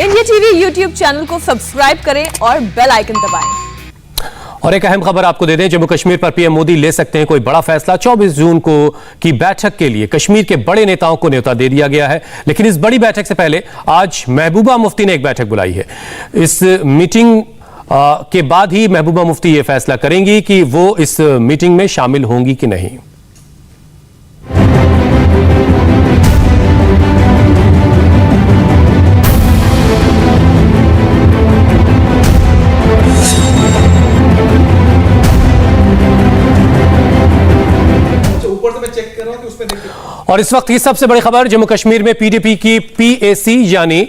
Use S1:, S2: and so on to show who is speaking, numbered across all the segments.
S1: India TV YouTube channel को subscribe करें और बेल आइकन दबाएं।
S2: और एक अहम खबर आपको दे दें, जम्मू कश्मीर पर पीएम मोदी ले सकते हैं कोई बड़ा फैसला। 24 जून को की बैठक के लिए कश्मीर के बड़े नेताओं को न्योता दे दिया गया है, लेकिन इस बड़ी बैठक से पहले आज महबूबा मुफ्ती ने एक बैठक बुलाई है। इस मीटिंग के बाद ही महबूबा मुफ्ती यह फैसला करेंगी कि वो इस मीटिंग में शामिल होंगी कि नहीं। और इस वक्त की सबसे बड़ी खबर, जम्मू कश्मीर में पीडीपी की पीएसी यानी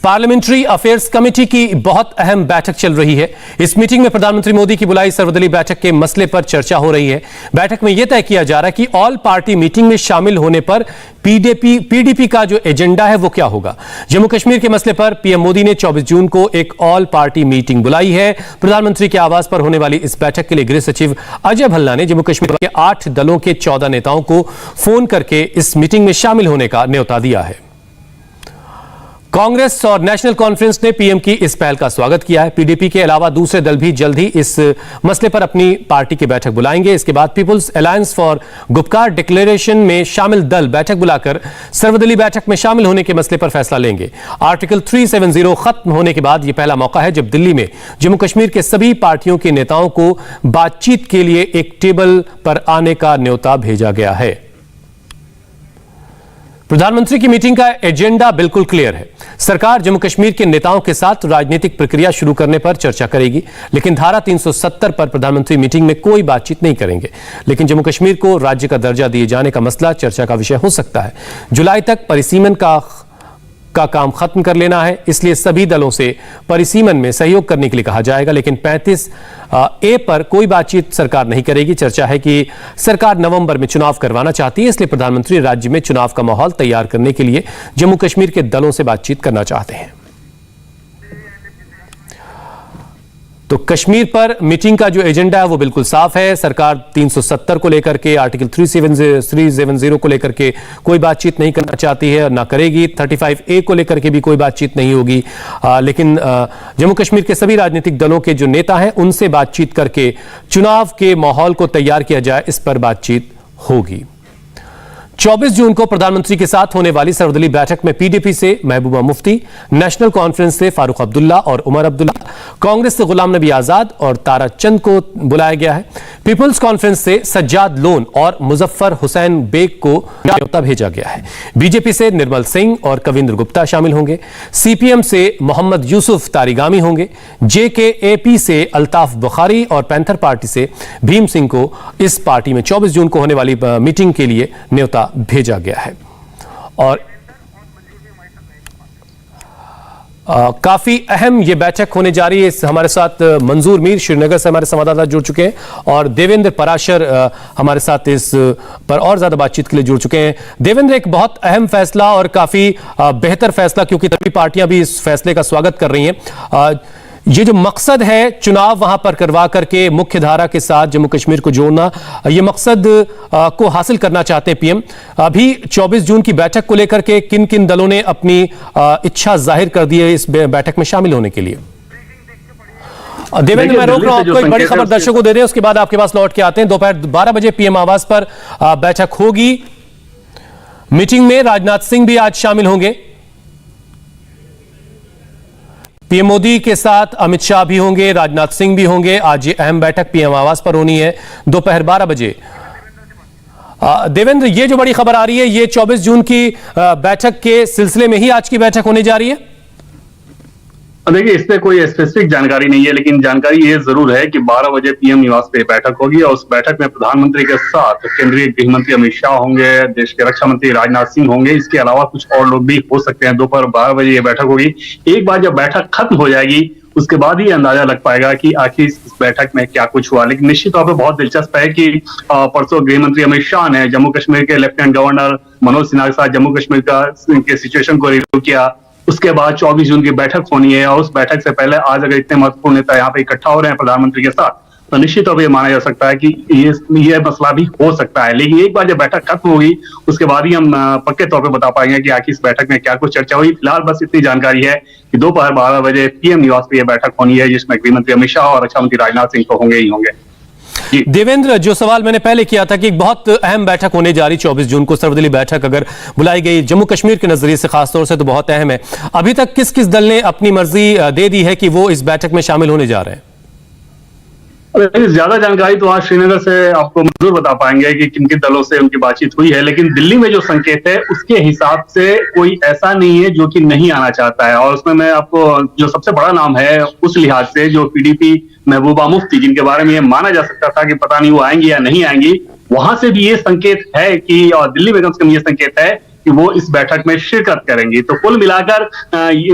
S2: पार्लियामेंट्री अफेयर्स कमेटी की बहुत अहम बैठक चल रही है। इस मीटिंग में प्रधानमंत्री मोदी की बुलाई सर्वदलीय बैठक के मसले पर चर्चा हो रही है। बैठक में यह तय किया जा रहा है कि ऑल पार्टी मीटिंग में शामिल होने पर पीडीपी का जो एजेंडा है वो क्या होगा। जम्मू कश्मीर के मसले पर पीएम मोदी ने 24 जून को एक ऑल पार्टी मीटिंग बुलाई है। प्रधानमंत्री के आवास पर होने वाली इस बैठक के लिए गृह सचिव अजय भल्ला ने जम्मू कश्मीर के 8 दलों के 14 नेताओं को फोन करके इस मीटिंग में शामिल होने का न्योता दिया है। कांग्रेस और नेशनल कॉन्फ्रेंस ने पीएम की इस पहल का स्वागत किया है। पीडीपी के अलावा दूसरे दल भी जल्द ही इस मसले पर अपनी पार्टी की बैठक बुलाएंगे। इसके बाद people's alliance for Gupkar declaration में शामिल दल बैठक बुलाकर सर्वदलीय बैठक में शामिल होने के मसले पर फैसला लेंगे। आर्टिकल 370 खत्म होने के बाद यह पहला मौका है जब दिल्ली में जम्मू कश्मीर के सभी पार्टियों के नेताओं को बातचीत के लिए एक टेबल पर आने का न्योता भेजा गया है। प्रधानमंत्री की मीटिंग का एजेंडा बिल्कुल क्लियर है। सरकार जम्मू कश्मीर के नेताओं के साथ राजनीतिक प्रक्रिया शुरू करने पर चर्चा करेगी, लेकिन धारा 370 पर प्रधानमंत्री मीटिंग में कोई बातचीत नहीं करेंगे। लेकिन जम्मू कश्मीर को राज्य का दर्जा दिए जाने का मसला चर्चा का विषय हो सकता है। जुलाई तक परिसीमन का काम खत्म कर लेना है, इसलिए सभी दलों से परिसीमन में सहयोग करने के लिए कहा जाएगा। लेकिन 35A पर कोई बातचीत सरकार नहीं करेगी। चर्चा है कि सरकार नवंबर में चुनाव करवाना चाहती है, इसलिए प्रधानमंत्री राज्य में चुनाव का माहौल तैयार करने के लिए जम्मू कश्मीर के दलों से बातचीत करना चाहते हैं। तो कश्मीर पर मीटिंग का जो एजेंडा है वो बिल्कुल साफ है। सरकार 370 को लेकर के, आर्टिकल 370 को लेकर के कोई बातचीत नहीं करना चाहती है, ना करेगी। 35A को लेकर के भी कोई बातचीत नहीं होगी। लेकिन जम्मू कश्मीर के सभी राजनीतिक दलों के जो नेता हैं उनसे बातचीत करके चुनाव के माहौल को तैयार किया जाए, इस पर बातचीत होगी। 24 जून को प्रधानमंत्री के साथ होने वाली सर्वदलीय बैठक में पीडीपी से महबूबा मुफ्ती, नेशनल कॉन्फ्रेंस से फारूक अब्दुल्ला और उमर अब्दुल्ला, कांग्रेस से गुलाम नबी आजाद और तारा चंद को बुलाया गया है। पीपुल्स कॉन्फ्रेंस से सज्जाद लोन और मुजफ्फर हुसैन बेग को न्योता भेजा गया है। बीजेपी से निर्मल सिंह और कविंद्र गुप्ता शामिल होंगे। सीपीएम से मोहम्मद यूसुफ तारिगामी होंगे। जेकेएपी से अल्ताफ बुखारी और पैंथर पार्टी से भीम सिंह को इस पार्टी में 24 जून को होने वाली मीटिंग के लिए न्योता भेजा गया है। और काफी अहम ये बैठक होने जा रही है। हमारे साथ मंजूर मीर श्रीनगर से हमारे संवाददाता जुड़ चुके हैं और देवेंद्र पराशर हमारे साथ इस पर और ज्यादा बातचीत के लिए जुड़ चुके हैं। देवेंद्र, एक बहुत अहम फैसला और काफी बेहतर फैसला, क्योंकि तभी पार्टियां भी इस फैसले का स्वागत कर रही हैं। ये जो मकसद है चुनाव वहां पर करवा करके मुख्य धारा के साथ जम्मू कश्मीर को जोड़ना, ये मकसद को हासिल करना चाहते हैं पीएम। अभी 24 जून की बैठक को लेकर के किन किन दलों ने अपनी इच्छा जाहिर कर दी है इस बैठक में शामिल होने के लिए? देवेंद्र, मैं रोक रहा हूं, आपको एक बड़ी खबर दर्शकों को दे दें, उसके बाद आपके पास लौट के आते हैं। दोपहर 12 बजे पीएम आवास पर बैठक होगी। मीटिंग में राजनाथ सिंह भी आज शामिल होंगे। पीएम मोदी के साथ अमित शाह भी होंगे, राजनाथ सिंह भी होंगे। आज ये अहम बैठक पीएम आवास पर होनी है दोपहर 12 बजे। देवेंद्र, ये जो बड़ी खबर आ रही है, ये 24 जून की बैठक के सिलसिले में ही आज की बैठक होने जा रही है?
S3: देखिए, इस पे कोई स्पेसिफिक जानकारी नहीं है, लेकिन जानकारी ये जरूर है कि 12 बजे पीएम निवास पे बैठक होगी और उस बैठक में प्रधानमंत्री के साथ केंद्रीय गृह मंत्री अमित शाह होंगे, देश के रक्षा मंत्री राजनाथ सिंह होंगे। इसके अलावा कुछ और लोग भी हो सकते हैं। दोपहर 12 बजे ये बैठक होगी। एक बार जब बैठक खत्म हो जाएगी उसके बाद ही अंदाजा लग पाएगा कि आखिर इस बैठक में क्या कुछ हुआ। लेकिन निश्चित तौर पर बहुत दिलचस्प है कि परसों गृह मंत्री अमित शाह ने जम्मू कश्मीर के लेफ्टिनेंट गवर्नर मनोज सिन्हा के साथ जम्मू कश्मीर के सिचुएशन को रिव्यू किया। उसके बाद 24 जून की बैठक होनी है और उस बैठक से पहले आज अगर इतने महत्वपूर्ण नेता यहाँ पे इकट्ठा हो रहे हैं प्रधानमंत्री के साथ, तो निश्चित तौर पर यह माना जा सकता है कि ये मसला भी हो सकता है। लेकिन एक बार जब बैठक खत्म होगी उसके बाद ही हम पक्के तौर पे बता पाएंगे कि आखिर इस बैठक में क्या कुछ चर्चा हुई। फिलहाल बस इतनी जानकारी है कि दोपहर 12 बजे पीएम निवास पर यह बैठक होनी है, जिसमें गृह मंत्री अमित शाह और रक्षा मंत्री राजनाथ सिंह तो होंगे ही होंगे।
S2: देवेंद्र, जो सवाल मैंने पहले किया था कि एक बहुत अहम बैठक होने जा रही 24 जून को, सर्वदलीय बैठक अगर बुलाई गई जम्मू कश्मीर के नजरिए से खासतौर से तो बहुत अहम है। अभी तक किस किस दल ने अपनी मर्जी दे दी है कि वो इस बैठक में शामिल होने जा रहे हैं?
S3: ज्यादा जानकारी तो आज श्रीनगर से आपको जरूर बता पाएंगे कि किन किन दलों से उनकी बातचीत हुई है, लेकिन दिल्ली में जो संकेत है उसके हिसाब से कोई ऐसा नहीं है जो कि नहीं आना चाहता है। और उसमें मैं आपको जो सबसे बड़ा नाम है उस लिहाज से जो पीडीपी महबूबा मुफ्ती, जिनके बारे में ये माना जा सकता था कि पता नहीं वो आएंगी या नहीं आएंगी, वहां से भी ये संकेत है कि, और दिल्ली में कम से कम ये संकेत है कि वो इस बैठक में शिरकत करेंगी। तो कुल मिलाकर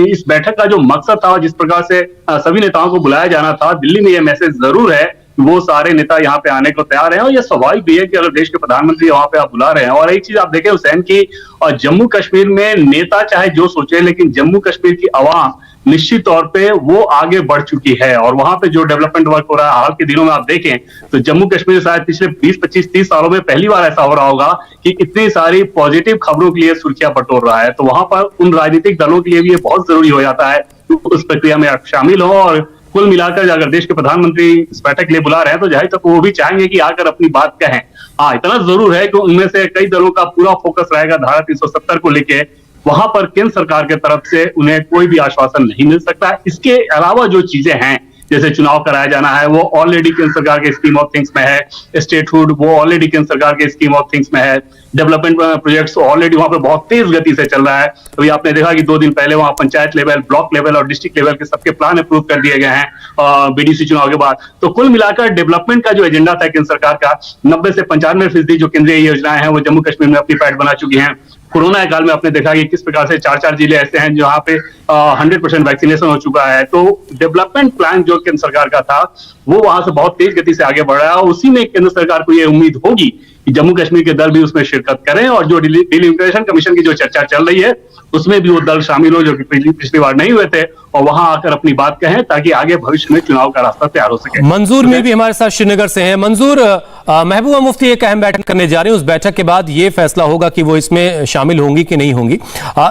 S3: इस बैठक का जो मकसद था, जिस प्रकार से सभी नेताओं को बुलाया जाना था, दिल्ली में ये मैसेज जरूर है कि वो सारे नेता यहाँ पे आने को तैयार हैं। और ये स्वाभाविक भी है कि अगर देश के प्रधानमंत्री वहां पे आप बुला रहे हैं। और एक चीज आप देखें हुसैन की, और जम्मू कश्मीर में नेता चाहे जो सोचे, लेकिन जम्मू कश्मीर की आवाम निश्चित तौर पे वो आगे बढ़ चुकी है। और वहां पे जो डेवलपमेंट वर्क हो रहा है हाल के दिनों में आप देखें तो जम्मू कश्मीर शायद पिछले 20, 25, 30 सालों में पहली बार ऐसा हो रहा होगा कि इतनी सारी पॉजिटिव खबरों के लिए सुर्खियां बटोर रहा है। तो वहां पर उन राजनीतिक दलों के लिए भी ये बहुत जरूरी हो जाता है कि उस प्रक्रिया में आप शामिल हो। और कुल मिलाकर अगर देश के प्रधानमंत्री इस बैठक के लिए बुला रहे हैं तो जाहिर तक वो भी चाहेंगे कि आकर अपनी बात कहें। हाँ, इतना जरूर है कि उनमें से कई दलों का पूरा फोकस रहेगा धारा 370 को लेके। वहां पर केंद्र सरकार के तरफ से उन्हें कोई भी आश्वासन नहीं मिल सकता। इसके अलावा जो चीजें हैं, जैसे चुनाव कराया जाना है, वो ऑलरेडी केंद्र सरकार के स्कीम ऑफ थिंग्स में है। स्टेटहुड वो ऑलरेडी केंद्र सरकार के स्कीम ऑफ थिंग्स में है। डेवलपमेंट प्रोजेक्ट्स ऑलरेडी वहां पे बहुत तेज गति से चल रहा है। अभी आपने देखा कि 2 दिन पहले वहां पंचायत लेवल, ब्लॉक लेवल और डिस्ट्रिक्ट लेवल के सबके प्लान अप्रूव कर दिए गए हैं बीडीसी चुनाव के बाद। तो कुल मिलाकर डेवलपमेंट का जो एजेंडा था केंद्र सरकार का, 90 से 95% जो केंद्रीय योजनाएं हैं वो जम्मू कश्मीर में अपनी पैठ बना चुकी हैं। कोरोना काल में आपने देखा कि किस प्रकार से 4 जिले ऐसे हैं जहां पे 100% वैक्सीनेशन हो चुका है। तो डेवलपमेंट प्लान जो केंद्र सरकार का था वो वहां से बहुत तेज गति से आगे बढ़ रहा है। और उसी में केंद्र सरकार को ये उम्मीद होगी कि जम्मू कश्मीर के दल भी उसमें शिरकत करें। और जो डिलिमिटेशन कमीशन की जो चर्चा चल रही है उसमें भी वो दल शामिल हो जो कि पिछली बार नहीं हुए थे, और वहां आकर अपनी बात कहें ताकि आगे भविष्य में चुनाव का रास्ता तैयार हो सके।
S2: मंजूर में भी हमारे साथ श्रीनगर से हैं। मंजूर, महबूबा मुफ्ती एक अहम बैठक करने जा रहे हैं, उस बैठक के बाद ये फैसला होगा कि वो इसमें शामिल होंगी कि नहीं होंगी।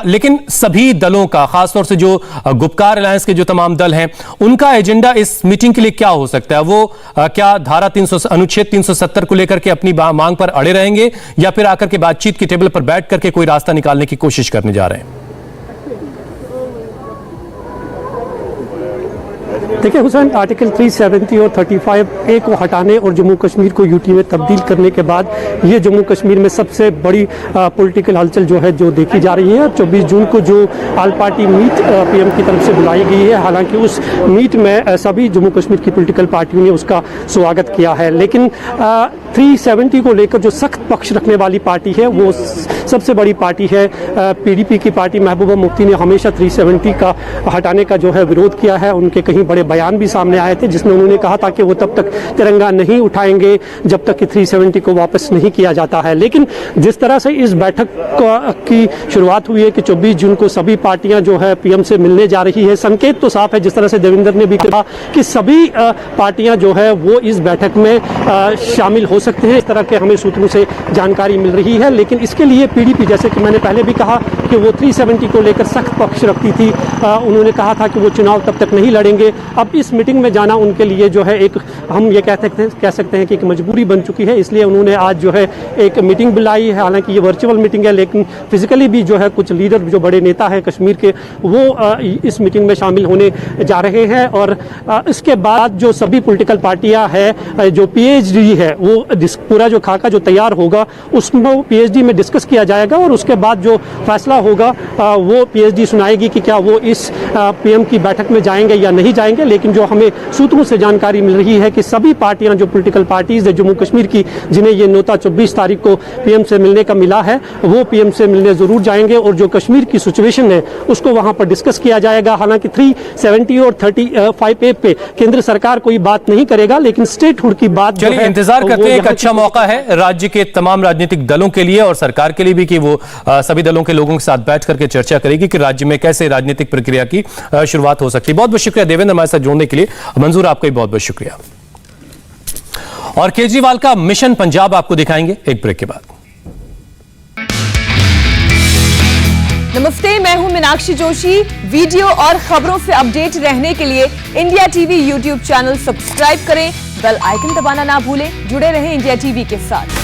S2: लेकिन सभी दलों का, खासतौर से जो गुपकार अलायंस के जो तमाम दल हैं, उनका एजेंडा इस मीटिंग के लिए क्या हो सकता है? वो क्या धारा अनुच्छेद 370 को लेकर के अपनी मांग पर अड़े रहेंगे या फिर आकर के बातचीत की टेबल पर बैठ करके कोई रास्ता निकालने की कोशिश करने जा रहे हैं?
S4: देखिए हुसैन, आर्टिकल 370 और 35A को हटाने और जम्मू कश्मीर को यूटी में तब्दील करने के बाद ये जम्मू कश्मीर में सबसे बड़ी पॉलिटिकल हलचल जो है जो देखी जा रही है। 24 जून को जो ऑल पार्टी मीट पीएम की तरफ से बुलाई गई है, हालांकि उस मीट में सभी जम्मू कश्मीर की पॉलिटिकल पार्टियों ने उसका स्वागत किया है, लेकिन 370 को लेकर जो सख्त पक्ष रखने वाली पार्टी है वो सबसे बड़ी पार्टी है पीडीपी की पार्टी। महबूबा मुफ्ती ने हमेशा 370 का हटाने का जो है विरोध किया है। उनके कहीं बड़े बयान भी सामने आए थे जिसमें उन्होंने कहा था कि वो तब तक तिरंगा नहीं उठाएंगे जब तक कि 370 को वापस नहीं किया जाता है। लेकिन जिस तरह से इस बैठक की शुरुआत हुई है कि 24 जून को सभी पार्टियां जो है पीएम से मिलने जा रही है, संकेत तो साफ है। जिस तरह से देवेंद्र ने भी कहा कि सभी पार्टियां जो है वो इस बैठक में शामिल हो सकते हैं, इस तरह के हमें सूत्रों से जानकारी मिल रही है। लेकिन इसके लिए पीडीपी, जैसे कि मैंने पहले भी कहा कि वो 370 को लेकर सख्त पक्ष रखती थी, उन्होंने कहा था कि वो चुनाव तब तक नहीं लड़ेंगे। अब इस मीटिंग में जाना उनके लिए जो है एक, हम ये कह सकते हैं कि एक मजबूरी बन चुकी है। इसलिए उन्होंने आज जो है एक मीटिंग बुलाई है। हालांकि ये वर्चुअल मीटिंग है, लेकिन फिजिकली भी जो है कुछ लीडर, जो बड़े नेता हैं कश्मीर के, वो इस मीटिंग में शामिल होने जा रहे हैं। और इसके बाद जो सभी पॉलिटिकल पार्टियां हैं, जो पीएचडी है, वो पूरा जो खाका जो तैयार होगा उसमें पीएचडी में डिस्कस किया जाएगा और उसके बाद जो फैसला होगा वो पीएचडी सुनाएगी कि क्या वो इस पीएम की बैठक में जाएंगे या नहीं जाएंगे। लेकिन जो हमें सूत्रों से जानकारी मिल रही है कि सभी पार्टियां, जो पॉलिटिकल पार्टीज है जम्मू कश्मीर की, जिन्हें ये न्योता 24 तारीख को पीएम से मिलने का मिला है, वो पीएम से मिलने जरूर जाएंगे और जो कश्मीर की सिचुएशन है उसको वहां पर डिस्कस किया जाएगा। हालांकि 370 और 35A पे केंद्र सरकार कोई बात नहीं करेगा, लेकिन स्टेटहुड की बात जो है,
S2: इंतजार करते हैं। एक अच्छा मौका है राज्य के तमाम राजनीतिक दलों के लिए और सरकार के लिए भी कि वो सभी दलों के लोगों के साथ बैठ करके चर्चा करेगी कि राज्य में कैसे राजनीतिक प्रक्रिया की शुरुआत हो सकती है। बहुत बहुत शुक्रिया देवेंद्र हमारे साथ जोड़ने के लिए। मंजूर, आपका भी बहुत बहुत शुक्रिया। और केजरीवाल का मिशन पंजाब आपको दिखाएंगे एक ब्रेक के बाद।
S1: नमस्ते, मैं हूं मीनाक्षी जोशी। वीडियो और खबरों से अपडेट रहने के लिए India TV YouTube channel subscribe करें, बेल आइकन दबाना ना भूलें। जुड़े रहें इंडिया टीवी के साथ।